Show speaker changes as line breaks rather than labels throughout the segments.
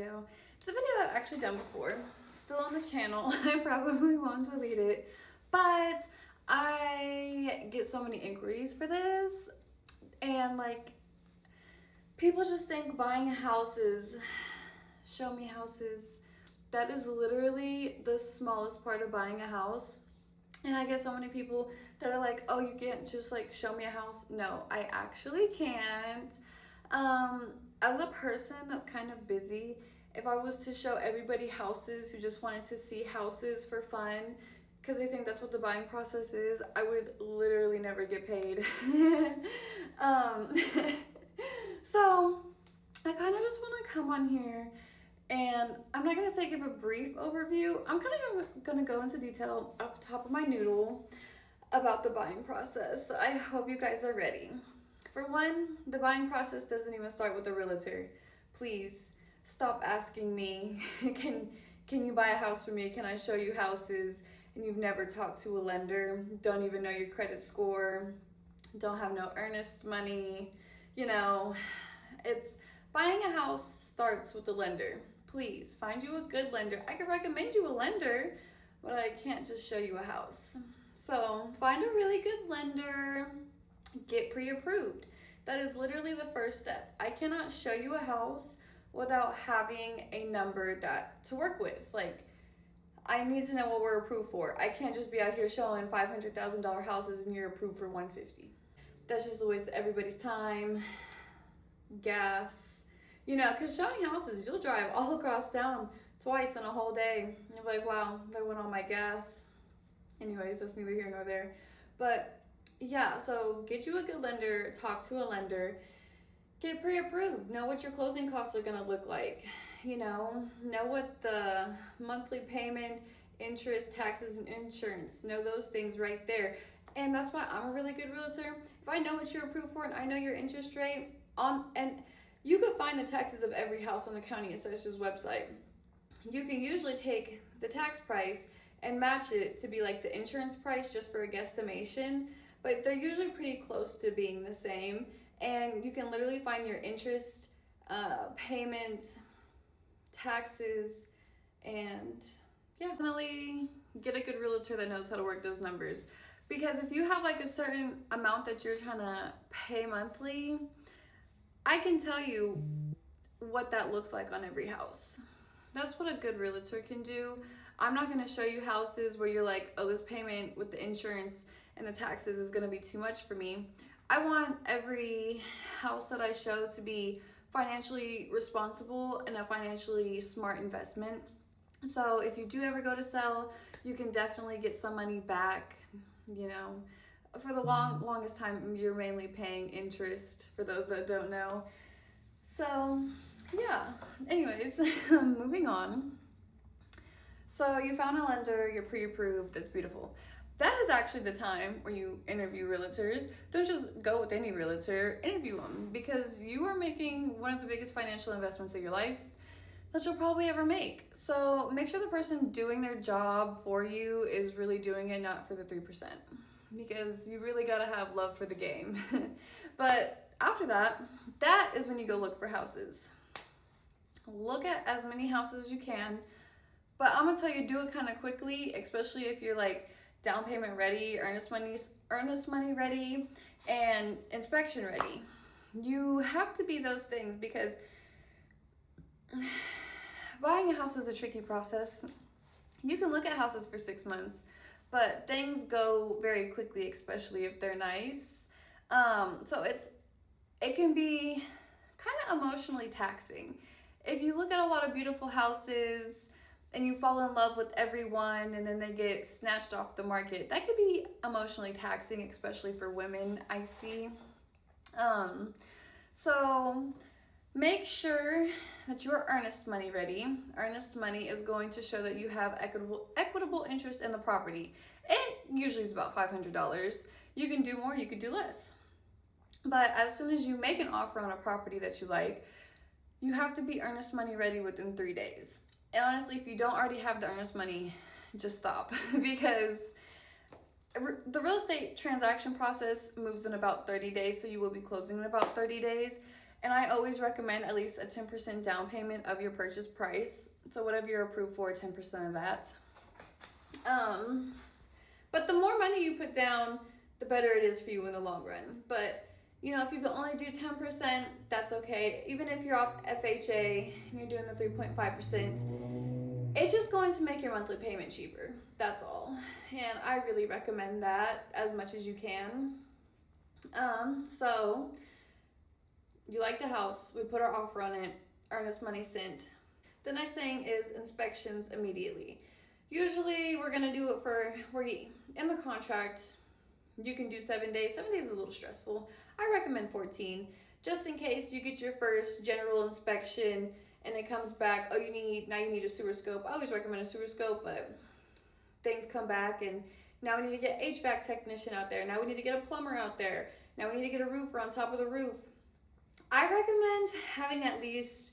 video. It's a video I've actually done before, still on the channel. I probably won't delete it, but I get so many inquiries for this, and like, people just think buying a house is show me houses. That is literally the smallest part of buying a house. And I get so many people that are like, oh, you can't just like show me a house. No, I actually can't. As a person that's kind of busy, if I was to show everybody houses who just wanted to see houses for fun, because they think that's what the buying process is, I would literally never get paid. So I kind of just want to come on here, and I'm not going to say give a brief overview. I'm kind of going to go into detail off the top of my noodle about the buying process. So I hope you guys are ready. For one, the buying process doesn't even start with the realtor. Please stop asking me, can you buy a house for me? Can I show you houses? And you've never talked to a lender, don't even know your credit score, don't have no earnest money. You know, it's buying a house starts with the lender. Please find you a good lender. I can recommend you a lender, but I can't just show you a house. So find a really good lender, get pre-approved. That is literally the first step. I cannot show you a house without having a number that to work with. Like, I need to know what we're approved for. I can't just be out here showing $500,000 houses and you're approved for 150. That's just a waste of everybody's time, gas, you know, because showing houses, you'll drive all across town twice in a whole day. You're like, wow, that went on my gas. Anyways, that's neither here nor there. But yeah, so get you a good lender, talk to a lender, get pre-approved, know what your closing costs are gonna look like, you know what the monthly payment, interest, taxes, and insurance, know those things right there. And that's why I'm a really good realtor. If I know what you're approved for and I know your interest rate and you could find the taxes of every house on the county assessor's website. You can usually take the tax price and match it to be like the insurance price just for a guesstimation, but they're usually pretty close to being the same. And you can literally find your interest, payments, taxes, and yeah, definitely get a good realtor that knows how to work those numbers. Because if you have like a certain amount that you're trying to pay monthly, I can tell you what that looks like on every house. That's what a good realtor can do. I'm not going to show you houses where you're like, oh, this payment with the insurance and the taxes is going to be too much for me. I want every house that I show to be financially responsible and a financially smart investment. So if you do ever go to sell, you can definitely get some money back. You know, for the longest time, you're mainly paying interest, for those that don't know. So yeah, anyways, moving on. So you found a lender, you're pre-approved, that's beautiful. That is actually the time where you interview realtors. Don't just go with any realtor, interview them, because you are making one of the biggest financial investments of your life that you'll probably ever make. So make sure the person doing their job for you is really doing it, not for the 3%, because you really gotta have love for the game. But after that, that is when you go look for houses. Look at as many houses as you can, but I'm gonna tell you, do it kind of quickly, especially if you're like down payment ready, earnest money ready, and inspection ready. You have to be those things, because buying a house is a tricky process. You can look at houses for 6 months, but things go very quickly, especially if they're nice. So it can be kind of emotionally taxing. If you look at a lot of beautiful houses and you fall in love with everyone and then they get snatched off the market, that could be emotionally taxing, especially for women, I see. So make sure that you are earnest money ready. Earnest money is going to show that you have equitable interest in the property. It usually is about $500. You can do more, you could do less. But as soon as you make an offer on a property that you like, you have to be earnest money ready within 3 days. And honestly, if you don't already have the earnest money, just stop, because the real estate transaction process moves in about 30 days, so you will be closing in about 30 days. And I always recommend at least a 10% down payment of your purchase price. So whatever you're approved for, 10% of that. But the more money you put down, the better it is for you in the long run. But you know, if you can only do 10%, that's okay. Even if you're off FHA and you're doing the 3.5%, it's just going to make your monthly payment cheaper. That's all. And I really recommend that as much as you can. So you like the house, we put our offer on it, earnest money sent. The next thing is inspections immediately. Usually we're gonna do it in the contract, you can do 7 days. 7 days is a little stressful. I recommend 14, just in case you get your first general inspection and it comes back, you need a sewer scope. I always recommend a sewer scope, but things come back and now we need to get HVAC technician out there. Now we need to get a plumber out there. Now we need to get a roofer on top of the roof. I recommend having at least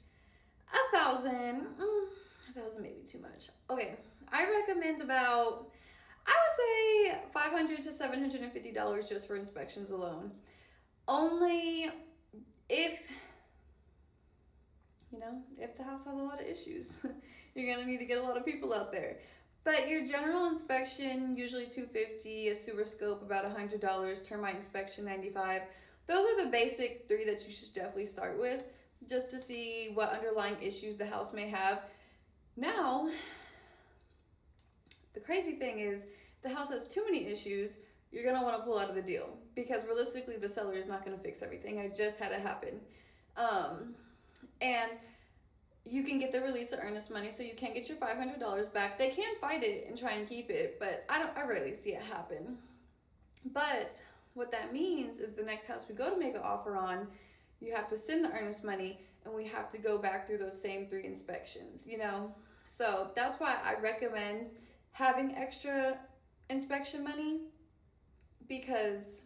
1,000. 1,000 maybe too much. Okay, I recommend about, I would say $500 to $750 just for inspections alone. Only if the house has a lot of issues. You're gonna need to get a lot of people out there. But your general inspection, usually $250, a sewer scope about $100, termite inspection $95. Those are the basic 3 that you should definitely start with, just to see what underlying issues the house may have. Now, the crazy thing is, if the house has too many issues, you're gonna want to pull out of the deal, because realistically the seller is not going to fix everything. I just had it happen. And you can get the release of earnest money, so you can get your $500 back. They can fight it and try and keep it, but I rarely see it happen. But what that means is the next house we go to make an offer on, you have to send the earnest money and we have to go back through those same 3 inspections, So that's why I recommend having extra inspection money, because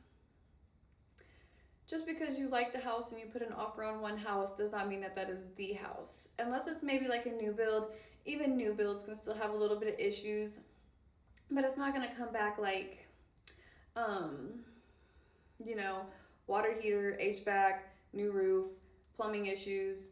just because you like the house and you put an offer on one house does not mean that that is the house. Unless it's maybe like a new build. Even new builds can still have a little bit of issues, but it's not going to come back like, water heater, HVAC, new roof, plumbing issues,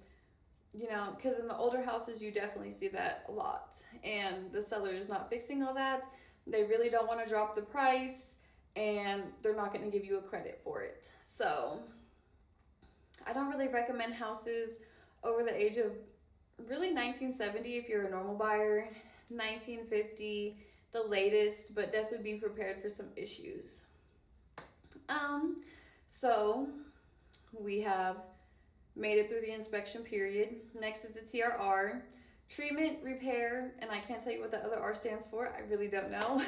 because in the older houses you definitely see that a lot, and the seller is not fixing all that. They really don't want to drop the price, and they're not going to give you a credit for it. So I don't really recommend houses over the age of really 1970 if you're a normal buyer, 1950 the latest, but definitely be prepared for some issues. So we have made it through the inspection period. Next is the TRR, treatment, repair, and I can't tell you what the other R stands for. I really don't know.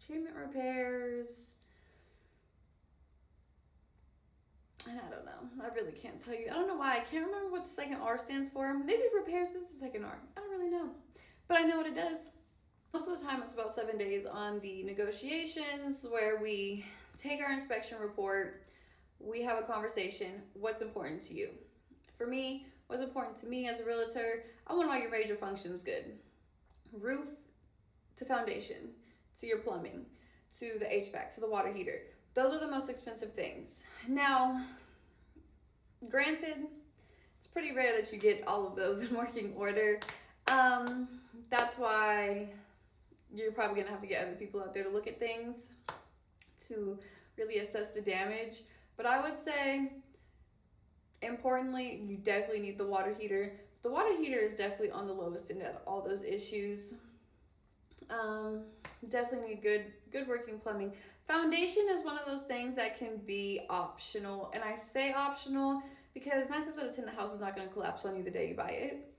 Treatment, repairs, and I don't know. I really can't tell you. I don't know why. I can't remember what the second R stands for. Maybe repairs is the second R. I don't really know. But I know what it does. Most of the time it's about 7 days on the negotiations, where we take our inspection report, we have a conversation. What's important to you? For me, what's important to me as a realtor, I want all your major functions good. Roof to foundation, to your plumbing, to the HVAC, to the water heater. Those are the most expensive things. Now, granted, it's pretty rare that you get all of those in working order. That's why you're probably gonna have to get other people out there to look at things to really assess the damage. But I would say, importantly, you definitely need the water heater. The water heater is definitely on the lowest end of all those issues. Definitely need good working plumbing. Foundation is one of those things that can be optional, and I say optional because 9 times out of 10 the house is not going to collapse on you the day you buy it.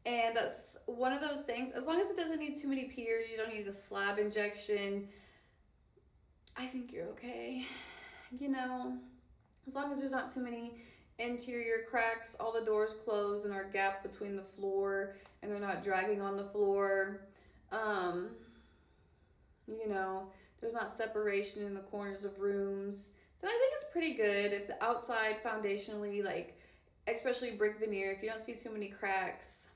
And that's one of those things, as long as it doesn't need too many piers, you don't need a slab injection, I think you're okay. As long as there's not too many interior cracks, all the doors close and are gap between the floor and they're not dragging on the floor. There's not separation in the corners of rooms, then I think it's pretty good. If the outside foundationally, especially brick veneer, if you don't see too many cracks,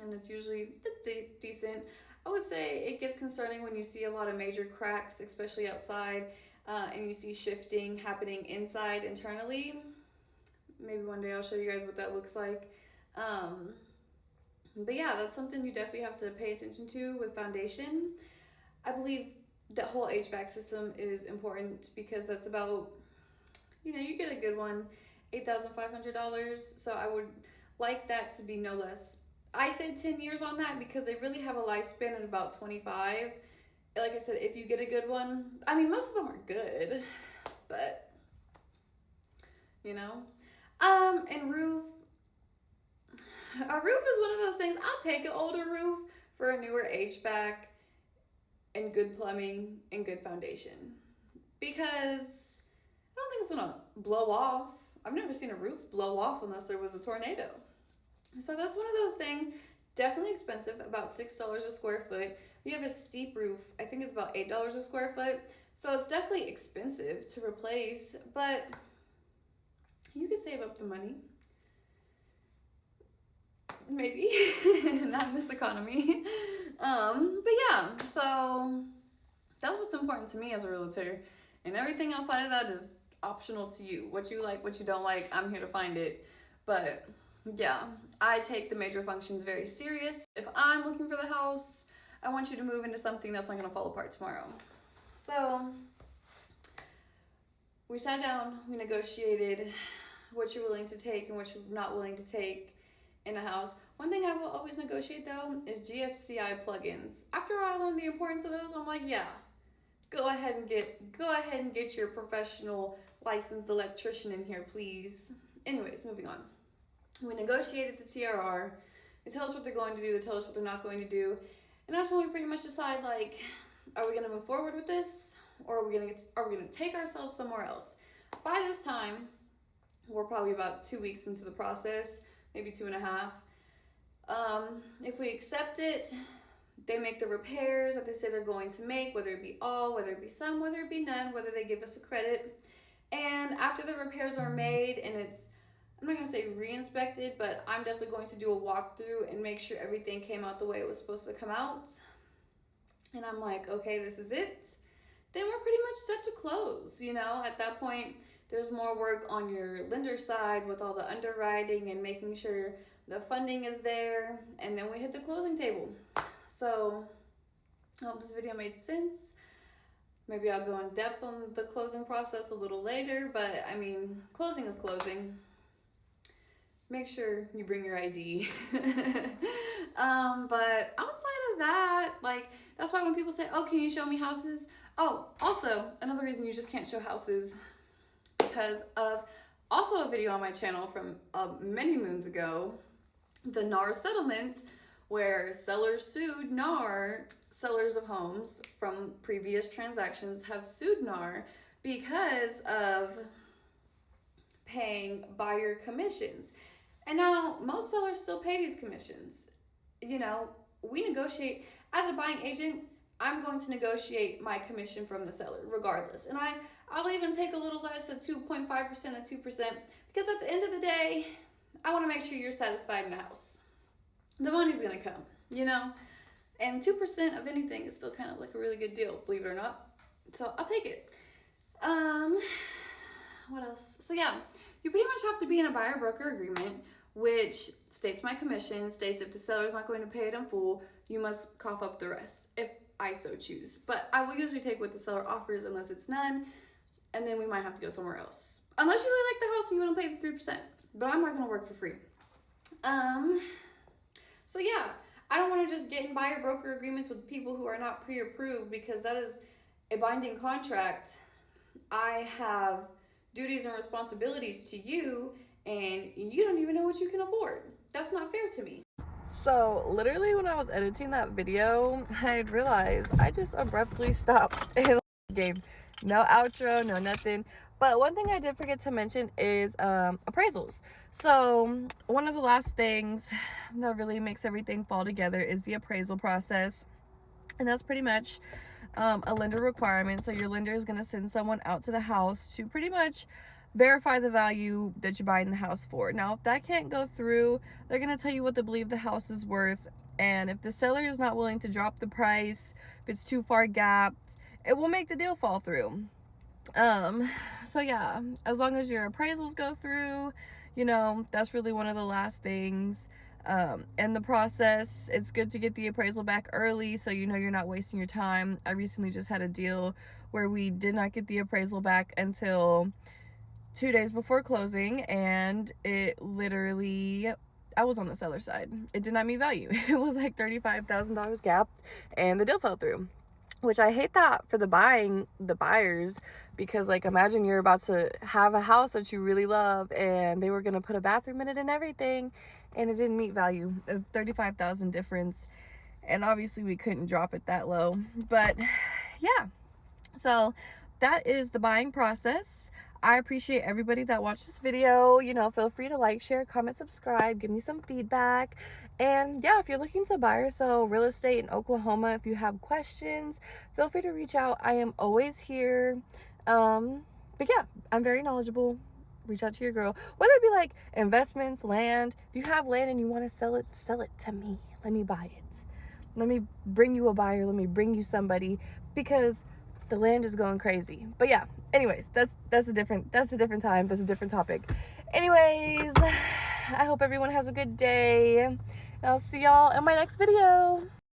and it's decent. I would say it gets concerning when you see a lot of major cracks, especially outside. and you see shifting happening inside internally. Maybe one day I'll show you guys what that looks like. But yeah, that's something you definitely have to pay attention to with foundation. I believe the whole HVAC system is important because that's about, you get a good one, $8,500. So I would like that to be no less. I say 10 years on that because they really have a lifespan of about 25. Like I said, if you get a good one, I mean, most of them are good, but, and roof. A roof is one of those things. I'll take an older roof for a newer HVAC and good plumbing and good foundation because I don't think it's gonna blow off. I've never seen a roof blow off unless there was a tornado. So that's one of those things. Definitely expensive, about $6 a square foot. If you have a steep roof, I think it's about $8 a square foot. So it's definitely expensive to replace, but you could save up the money. Maybe. Not in this economy. But yeah, so that's what's important to me as a realtor. And everything outside of that is optional to you. What you like, what you don't like, I'm here to find it. But yeah, I take the major functions very serious. If I'm looking for the house, I want you to move into something that's not going to fall apart tomorrow. So we sat down, we negotiated what you're willing to take and what you're not willing to take in a house. One thing I will always negotiate though is GFCI plugins. After I learned the importance of those, I'm like, yeah, go ahead and get your professional licensed electrician in here, please. Anyways, moving on. We negotiated the TRR. They tell us what they're going to do. They tell us what they're not going to do. And that's when we pretty much decide, like, are we going to move forward with this? Or are we going to take ourselves somewhere else? By this time, we're probably about 2 weeks into the process, maybe 2.5. If we accept it, they make the repairs that they say they're going to make, whether it be all, whether it be some, whether it be none, whether they give us a credit. And after the repairs are made and it's, I'm not going to say re-inspected, but I'm definitely going to do a walkthrough and make sure everything came out the way it was supposed to come out. And I'm like, okay, this is it. Then we're pretty much set to close. At that point, there's more work on your lender side with all the underwriting and making sure the funding is there. And then we hit the closing table. So I hope this video made sense. Maybe I'll go in depth on the closing process a little later, but I mean, closing is closing. Make sure you bring your ID. But outside of that, that's why when people say, oh, can you show me houses? Oh, also, another reason you just can't show houses because of also a video on my channel from many moons ago, the NAR settlement, where sellers sued NAR, sellers of homes from previous transactions have sued NAR because of paying buyer commissions. And now most sellers still pay these commissions. We negotiate. As a buying agent, I'm going to negotiate my commission from the seller regardless. And I'll even take a little less at 2.5% and 2% because at the end of the day, I want to make sure you're satisfied in the house. The money's going to come, and 2% of anything is still kind of like a really good deal, believe it or not. So I'll take it. What else? So yeah, you pretty much have to be in a buyer broker agreement, which states my commission, states if the seller's not going to pay it in full, you must cough up the rest if I so choose. But I will usually take what the seller offers unless it's none, and then we might have to go somewhere else. Unless you really like the house and you want to pay the 3%, but I'm not going to work for free. So yeah, I don't want to just get in buyer broker agreements with people who are not pre-approved because that is a binding contract. I have duties and responsibilities to you and you don't even know what you can afford. That's not fair to me. So literally when I was editing that video, I realized I just abruptly stopped and gave no outro, no nothing. But one thing I did forget to mention is appraisals. So one of the last things that really makes everything fall together is the appraisal process. And that's pretty much a lender requirement. So your lender is going to send someone out to the house to pretty much verify the value that you're buying the house for. Now, if that can't go through, they're going to tell you what they believe the house is worth. And if the seller is not willing to drop the price, if it's too far gapped, it will make the deal fall through. So yeah, as long as your appraisals go through, you know, that's really one of the last things. In the process, it's good to get the appraisal back early so you know you're not wasting your time. I recently just had a deal where we did not get the appraisal back until 2 days before closing, and it literally, I was on the seller side. It did not meet value. It was like $35,000 gapped, and the deal fell through. Which I hate that for the buyers, because like imagine you're about to have a house that you really love and they were gonna put a bathroom in it and everything, and it didn't meet value. A 35,000 difference, and obviously we couldn't drop it that low. But yeah, so that is the buying process. I appreciate everybody that watched this video. You know, feel free to like, share, comment, subscribe, give me some feedback. And yeah, if you're looking to buy or sell real estate in Oklahoma, if you have questions, feel free to reach out. I am always here. But yeah, I'm very knowledgeable. Reach out to your girl. Whether it be like investments, land. If you have land and you want to sell it to me. Let me buy it. Let me bring you a buyer. Let me bring you somebody, because the land is going crazy. But yeah, anyways, that's a different time. That's a different topic. Anyways, I hope everyone has a good day. I'll see y'all in my next video.